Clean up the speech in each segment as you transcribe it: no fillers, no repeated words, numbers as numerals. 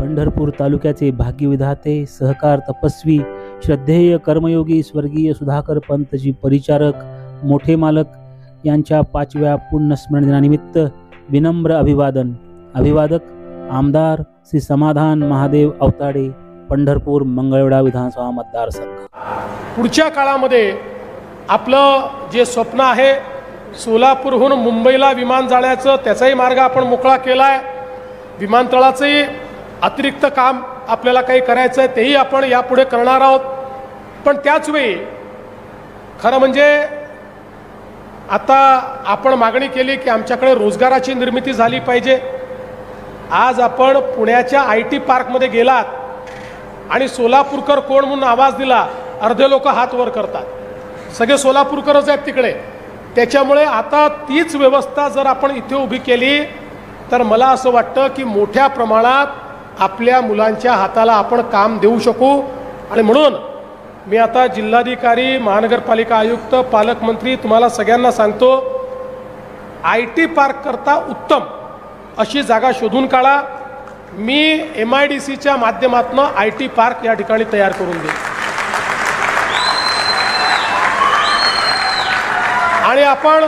पंढरपूर तालुक्याचे भाग्यविधाते, सहकार तपस्वी, श्रद्धेय कर्मयोगी स्वर्गीय सुधाकर पंतजी परिचारक मोठे मालक यांच्या 5व्या पुण्यस्मरण दिनानिमित्त विनम्र अभिवादन. अभिवादक आमदार श्री समाधान महादेव अवताडे, पंढरपूर मंगळवेढा विधानसभा मतदारसंघ. पुढच्या काळामध्ये आपलं जे स्वप्न आहे सोलापूरहून मुंबईला विमान जाण्याचं, त्याचाही मार्ग आपण मोकळा केला आहे. विमानतळाचंही अतिरिक्त काम आपल्याला काही करायचं आहे, तेही आपण यापुढे करणार आहोत. पण त्याचवेळी खरं म्हणजे आता आपण मागणी केली की आमच्याकडे रोजगाराची निर्मिती झाली पाहिजे. आज आपण पुण्याच्या IT पार्कमध्ये गेलात आणि सोलापूरकर कोण म्हणून आवाज दिला, अर्धे लोक हात वर करतात. सगळे सोलापूरकरच आहेत तिकडे. त्याच्यामुळे आता तीच व्यवस्था जर आपण इथे उभी केली तर मला असं वाटतं की मोठ्या प्रमाणात आपल्या मुलांच्या हाताला आपण काम देऊ शकू. आणि म्हणून मी आता जिल्हाधिकारी, महानगरपालिका आयुक्त, पालकमंत्री तुम्हाला सगळ्यांना सांगतो, IT पार्क करता उत्तम अशी जागा शोधून काढा. मी MIDCच्या माध्यमातून IT पार्क या ठिकाणी तयार करून देईन आणि आपण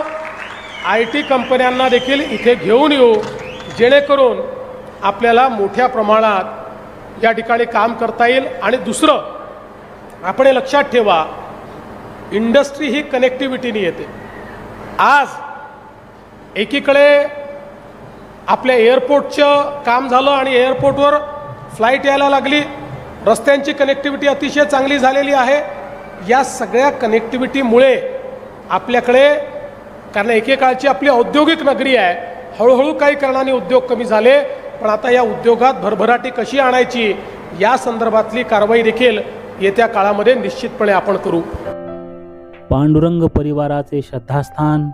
IT कंपन्यांना देखील इथे घेऊन येऊ, जेणेकरून आपल्याला मोठ्या प्रमाणात या ठिकाणी काम करता येईल. आणि दुसरं आपण हे लक्षात ठेवा, इंडस्ट्री ही कनेक्टिव्हिटीने येते. आज एकीकडे आपल्या एअरपोर्टचं काम झालं आणि एअरपोर्टवर फ्लाईट यायला लागली, रस्त्यांची कनेक्टिव्हिटी अतिशय चांगली झालेली आहे. या सगळ्या कनेक्टिव्हिटीमुळे आपल्याकडे, कारण एकेकाळची आपली औद्योगिक नगरी आहे, हळूहळू काही कारणाने उद्योग कमी झाले, पण आता या उद्योगात भरभराटी कशी आणायची या संदर्भातली कारवाई देखील येत्या काळामध्ये निश्चितपणे आपण करू. पांडुरंग परिवाराचे श्रद्धास्थान,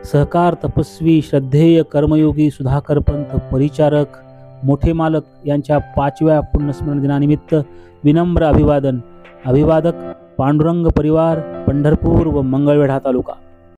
सहकार तपस्वी, श्रद्धेय कर्मयोगी सुधाकर पंत परिचारक मोठे मालक यांच्या 5व्या पुण्यस्मरण दिनानिमित्त विनम्र अभिवादन. अभिवादक पांडुरंग परिवार, पंढरपूर व मंगळवेढा तालुका.